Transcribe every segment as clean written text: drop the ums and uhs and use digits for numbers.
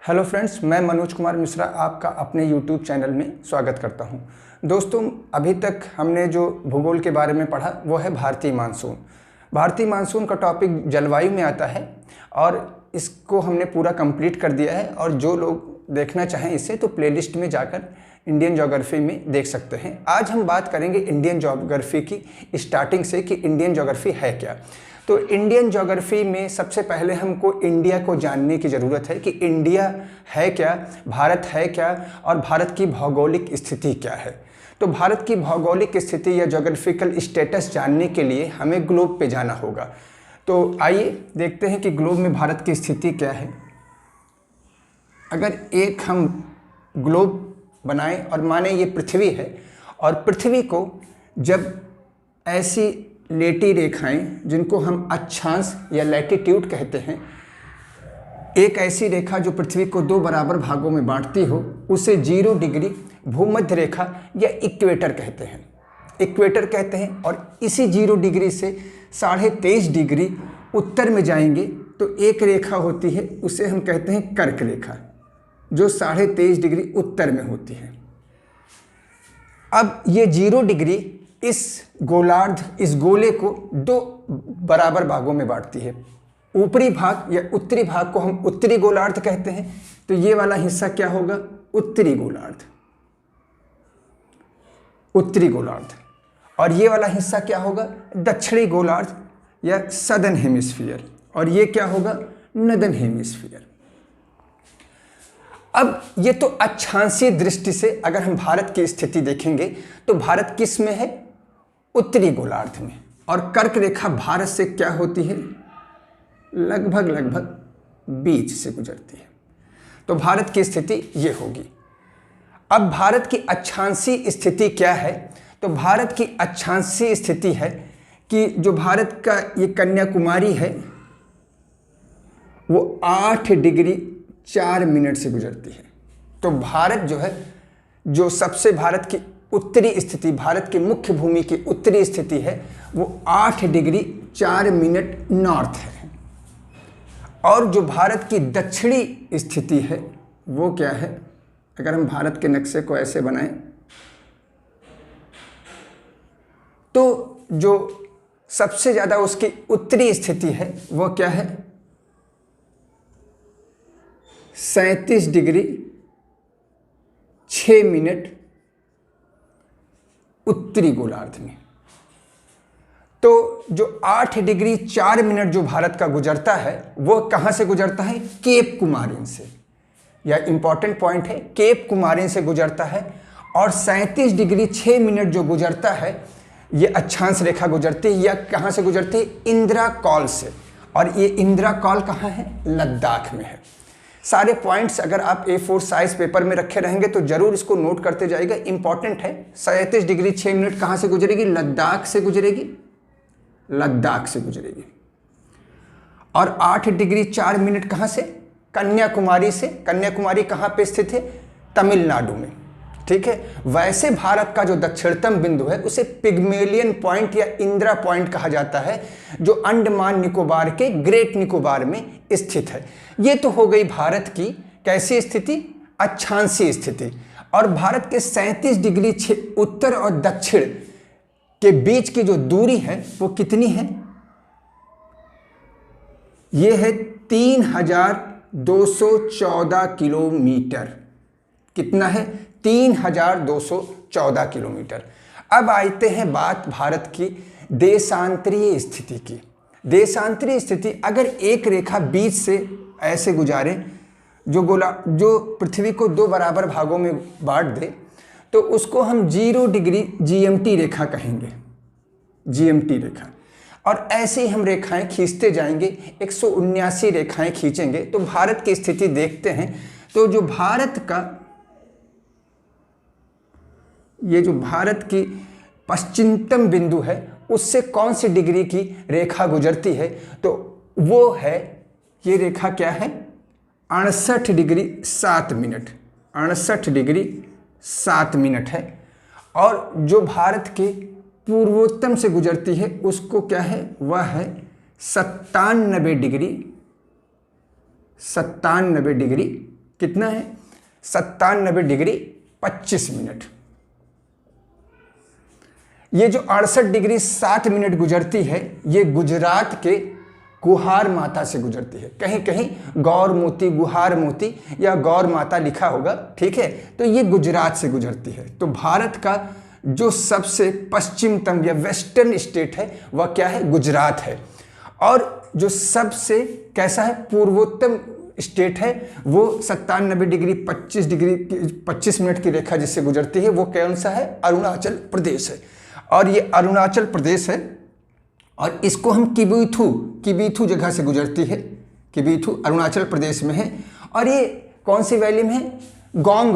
Hello friends, मैं मनोज कुमार मिश्रा आपका अपने यूट्यूब चैनल में स्वागत करता हूं। दोस्तों, अभी तक हमने जो भूगोल के बारे में पढ़ा वो है भारतीय मानसून। भारतीय मानसून का टॉपिक जलवायु में आता है और इसको हमने पूरा कंप्लीट कर दिया है। और जो लोग देखना चाहें इसे तो प्लेलिस्ट में जाकर इंडियन ज्योग्राफी में देख सकते हैं। आज हम बात करेंगे इंडियन ज्योग्राफी की स्टार्टिंग से कि इंडियन ज्योग्राफी है क्या। तो इंडियन ज्योग्राफी में सबसे पहले हमको इंडिया को जानने की ज़रूरत है कि इंडिया है क्या, भारत है क्या और भारत की भौगोलिक स्थिति क्या है। तो भारत की भौगोलिक स्थिति या ज्योग्राफिकल स्टेटस जानने के लिए हमें ग्लोब पे जाना होगा। तो आइए देखते हैं कि ग्लोब में भारत की स्थिति क्या है। अगर एक हम ग्लोब बनाएं और माने ये पृथ्वी है और पृथ्वी को जब ऐसी लेटी रेखाएं जिनको हम अक्षांश या लैटिट्यूड कहते हैं, एक ऐसी रेखा जो पृथ्वी को दो बराबर भागों में बांटती हो, उसे 0 डिग्री भूमध्य रेखा या इक्वेटर कहते हैं। इक्वेटर कहते हैं। और इसी 0 डिग्री से 23.5 डिग्री उत्तर में जाएंगे तो एक रेखा होती है, उसे हम कहते हैं कर्क रेखा, जो 23.5 डिग्री उत्तर में होती है। अब ये 0 डिग्री इस गोलार्ध, इस गोले को दो बराबर भागों में बांटती है। ऊपरी भाग या उत्तरी भाग को हम उत्तरी गोलार्ध कहते हैं। तो ये वाला हिस्सा क्या होगा? उत्तरी गोलार्ध, उत्तरी गोलार्ध। और ये वाला हिस्सा क्या होगा? दक्षिणी गोलार्ध या सदर्न हेमिस्फीयर। और ये क्या होगा? Northern hemisphere. अब ये तो अक्षांशीय दृष्टि से अगर हम भारत की स्थिति देखेंगे तो भारत किस में है? उत्तरी गोलार्ध में। और कर्क रेखा भारत से क्या होती है? लगभग बीच से गुजरती है। तो भारत की स्थिति ये होगी। अब भारत की अक्षांशीय स्थिति क्या है? तो भारत की अक्षांशीय स्थिति है कि जो भारत का ये कन्याकुमारी है वो 8 डिग्री 4 मिनट से गुजरती है। तो भारत जो है, जो सबसे भारत की उत्तरी स्थिति, भारत की मुख्य भूमि की उत्तरी स्थिति है, वो 8 डिग्री 4 मिनट नॉर्थ है। और जो भारत की दक्षिणी स्थिति है वो क्या है? अगर हम भारत के नक्शे को ऐसे बनाएं तो जो सबसे ज़्यादा उसकी उत्तरी स्थिति है वो क्या है? 37 डिग्री 6 मिनट उत्तरी गोलार्ध में। तो जो 8 डिग्री 4 मिनट जो भारत का गुजरता है वो कहाँ से गुजरता है? केप कुमारिन से। यह इंपॉर्टेंट पॉइंट है, केप कुमारिन से गुजरता है। और 37 डिग्री 6 मिनट जो गुजरता है ये अक्षांश रेखा गुजरती है। या कहाँ से गुजरती है? इंदिरा कॉल से। और ये इंदिरा कॉल कहाँ है? लद्दाख में है। सारे पॉइंट्स अगर आप A4 साइज पेपर में रखे रहेंगे तो जरूर इसको नोट करते जाइएगा, इंपॉर्टेंट है। 37 डिग्री 6 मिनट कहाँ से गुजरेगी? लद्दाख से गुजरेगी, लद्दाख से गुजरेगी। और 8 डिग्री 4 मिनट कहाँ से? कन्याकुमारी से। कन्याकुमारी कहाँ पे स्थित है? तमिलनाडु में। ठीक है। वैसे भारत का जो दक्षिणतम बिंदु है उसे पिग्मेलियन पॉइंट या इंदिरा पॉइंट कहा जाता है, जो अंडमान निकोबार के ग्रेट निकोबार में स्थित है। ये तो हो गई भारत की कैसी स्थिति? अक्षांशीय स्थिति। और भारत के 37 डिग्री उत्तर और दक्षिण के बीच की जो दूरी है वो कितनी है? ये है 3214 किलोमीटर। कितना है? 3214 किलोमीटर। अब आते हैं बात भारत की देशांतरीय स्थिति की। देशांतरीय स्थिति, अगर एक रेखा बीच से ऐसे गुजारे जो पृथ्वी को दो बराबर भागों में बांट दे तो उसको हम 0 डिग्री GMT रेखा कहेंगे, GMT रेखा। और ऐसे ही हम रेखाएं खींचते जाएंगे, 179 रेखाएं खींचेंगे तो भारत की स्थिति देखते हैं। तो जो भारत का ये जो भारत की पश्चिमतम बिंदु है उससे कौन सी डिग्री की रेखा गुजरती है? तो वो है, ये रेखा क्या है? 68 डिग्री 7 मिनट, 68 डिग्री 7 मिनट है। और जो भारत के पूर्वोत्तम से गुजरती है उसको क्या है? वह है 97 डिग्री कितना है? 97 डिग्री 25 मिनट। ये जो 68 डिग्री 7 मिनट गुजरती है, ये गुजरात के गुहार माता से गुजरती है। कहीं कहीं गौर मोती, गुहार मोती या गौर माता लिखा होगा, ठीक है। तो ये गुजरात से गुजरती है। तो भारत का जो सबसे पश्चिमतम या वेस्टर्न स्टेट है वह क्या है? गुजरात है। और जो सबसे कैसा है? पूर्वोत्तम स्टेट है, वो 97 डिग्री 25 मिनट की रेखा जिससे गुजरती है वो कौन सा है? अरुणाचल प्रदेश है। और ये अरुणाचल प्रदेश है और इसको हम किबीथू जगह से गुजरती है। किबीथू अरुणाचल प्रदेश में है। और ये कौन सी वैली में है? गोंग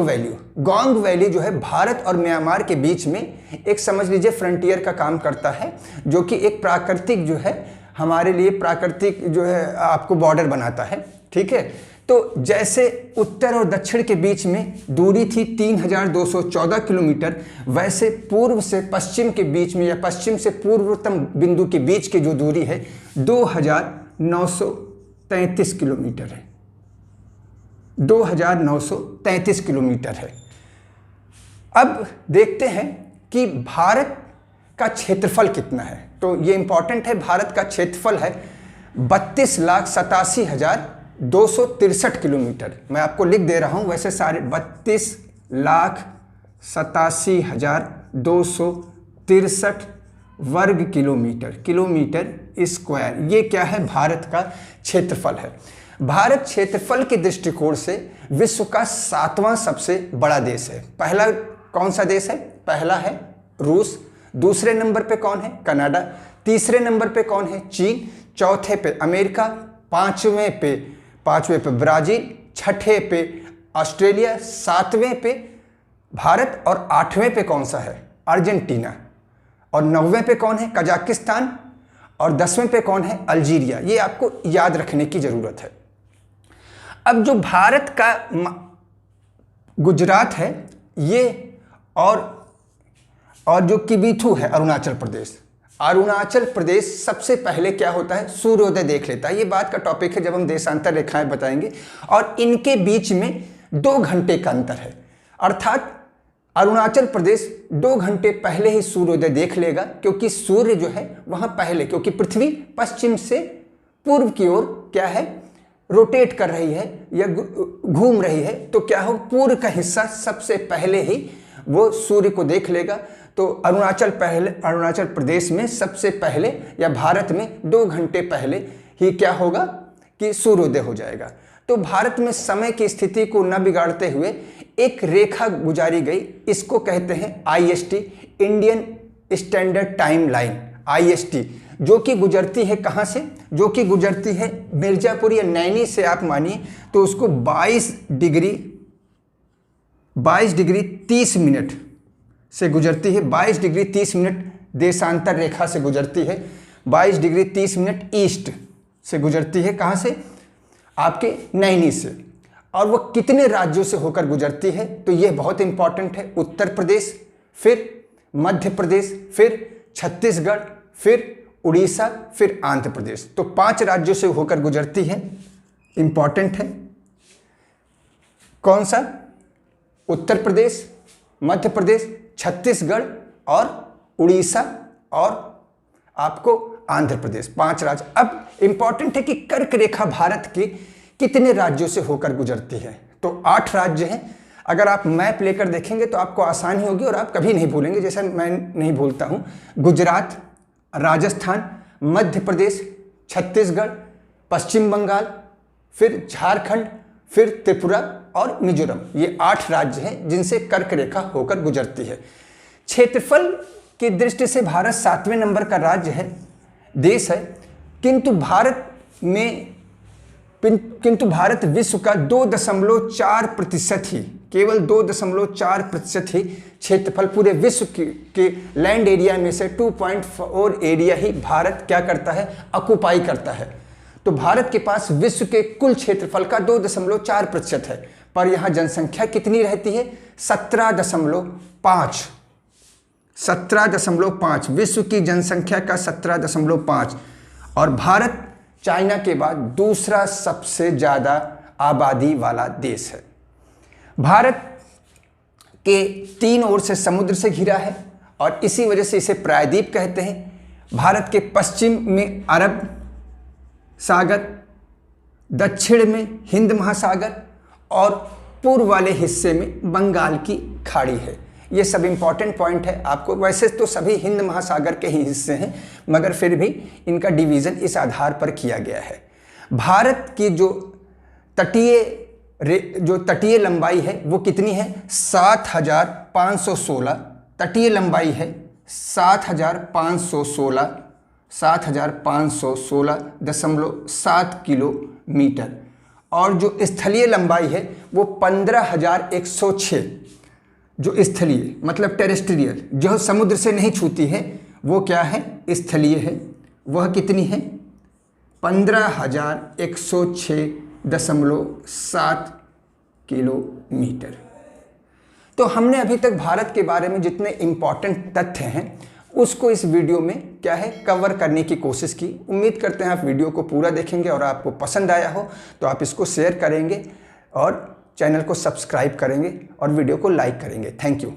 वैली जो है भारत और म्यांमार के बीच में एक समझ लीजिए फ्रंटियर का काम करता है, जो कि एक प्राकृतिक जो है हमारे लिए प्राकृतिक जो है आपको बॉर्डर बनाता है, ठीक है। तो जैसे उत्तर और दक्षिण के बीच में दूरी थी 3214 किलोमीटर, वैसे पूर्व से पश्चिम के बीच में या पश्चिम से पूर्वतम बिंदु के बीच की जो दूरी है 2933 किलोमीटर है। 2933 किलोमीटर है। अब देखते हैं कि भारत का क्षेत्रफल कितना है। तो ये इंपॉर्टेंट है। भारत का क्षेत्रफल है 32,87,263 किलोमीटर। मैं आपको लिख दे रहा हूं, वैसे सारे 32,87,263 वर्ग किलोमीटर स्क्वायर। ये क्या है? भारत का क्षेत्रफल है। भारत क्षेत्रफल के दृष्टिकोण से विश्व का 7वां सबसे बड़ा देश है। पहला कौन सा देश है? पहला है रूस। दूसरे नंबर पे कौन है? कनाडा। तीसरे नंबर पे कौन है? चीन। चौथे पे अमेरिका। पांचवें पे ब्राजील। छठे पे ऑस्ट्रेलिया। सातवें पे भारत। और आठवें पे कौन सा है? अर्जेंटीना। और 9वें पे कौन है? कजाकिस्तान। और 10वें पे कौन है? अल्जीरिया। ये आपको याद रखने की जरूरत है। अब जो भारत का गुजरात है ये, और जो किबीथू है अरुणाचल प्रदेश सबसे पहले क्या होता है? सूर्योदय देख लेता है। ये बात का टॉपिक है जब हम देशांतर रेखाएं बताएंगे। और इनके बीच में 2 घंटे का अंतर है, अर्थात अरुणाचल प्रदेश 2 घंटे पहले ही सूर्योदय देख लेगा, क्योंकि सूर्य जो है वहां पहले, क्योंकि पृथ्वी पश्चिम से पूर्व की ओर क्या है? रोटेट कर रही है या घूम रही है। तो क्या हो? पूर्व का हिस्सा सबसे पहले ही वो सूर्य को देख लेगा। तो अरुणाचल प्रदेश में सबसे पहले या भारत में 2 घंटे पहले ही क्या होगा कि सूर्योदय हो जाएगा। तो भारत में समय की स्थिति को न बिगाड़ते हुए एक रेखा गुजारी गई, इसको कहते हैं IST, Indian standard time line, IST, जो कि गुजरती है कहाँ से? जो कि गुजरती है मिर्जापुर या नैनी से। आप मानिए तो उसको 22 डिग्री 30 मिनट से गुजरती है। 22 डिग्री 30 मिनट देशांतर रेखा से गुजरती है। 22 डिग्री 30 मिनट ईस्ट से गुजरती है। कहाँ से? आपके नैनी से। और वह कितने राज्यों से होकर गुजरती है? तो यह बहुत इंपॉर्टेंट है। उत्तर प्रदेश, फिर मध्य प्रदेश, फिर छत्तीसगढ़, फिर उड़ीसा, फिर आंध्र प्रदेश। तो 5 राज्यों से होकर गुजरती है। इंपॉर्टेंट है। कौन सा? उत्तर प्रदेश, मध्य प्रदेश, छत्तीसगढ़ और उड़ीसा और आपको आंध्र प्रदेश। 5 राज्य। अब इंपॉर्टेंट है कि कर्क रेखा भारत के कितने राज्यों से होकर गुजरती है? तो 8 राज्य हैं। अगर आप मैप लेकर देखेंगे तो आपको आसानी होगी और आप कभी नहीं भूलेंगे, जैसा मैं नहीं भूलता हूं। गुजरात, राजस्थान, मध्य प्रदेश, छत्तीसगढ़, पश्चिम बंगाल, फिर झारखंड, फिर त्रिपुरा और मिजोरम। ये 8 राज्य हैं जिनसे कर्क रेखा होकर गुजरती है। क्षेत्रफल की दृष्टि से भारत 7वें नंबर का राज्य है, देश है। किंतु भारत विश्व का 2.4% ही, केवल 2.4% ही क्षेत्रफल पूरे विश्व के लैंड एरिया में से 2.4 एरिया ही भारत क्या करता है? ऑक्युपाई करता है। तो भारत के पास विश्व के कुल क्षेत्रफल का 2.4% है, पर यहाँ जनसंख्या कितनी रहती है? 17.5। 17.5 विश्व की जनसंख्या का 17.5। और भारत चाइना के बाद दूसरा सबसे ज्यादा आबादी वाला देश है। भारत के 3 ओर से समुद्र से घिरा है और इसी वजह से इसे प्रायद्वीप कहते हैं। भारत के पश्चिम में अरब सागर, दक्षिण में हिंद महासागर और पूर्व वाले हिस्से में बंगाल की खाड़ी है। ये सब इंपॉर्टेंट पॉइंट है आपको। वैसे तो सभी हिंद महासागर के ही हिस्से हैं, मगर फिर भी इनका डिवीज़न इस आधार पर किया गया है। भारत की जो तटीय लंबाई है वो कितनी है? 7,516 तटीय लंबाई है, 7,516.7 किलोमीटर। और जो स्थलीय लंबाई है वो 15,106, जो स्थलीय मतलब टेरेस्ट्रियल, जो समुद्र से नहीं छूती है, वो क्या है? स्थलीय है। वह कितनी है? 15,106.7 किलोमीटर। तो हमने अभी तक भारत के बारे में जितने इंपॉर्टेंट तथ्य हैं उसको इस वीडियो में क्या है कवर करने की कोशिश की। उम्मीद करते हैं आप वीडियो को पूरा देखेंगे और आपको पसंद आया हो तो आप इसको शेयर करेंगे और चैनल को सब्सक्राइब करेंगे और वीडियो को लाइक करेंगे। Thank you.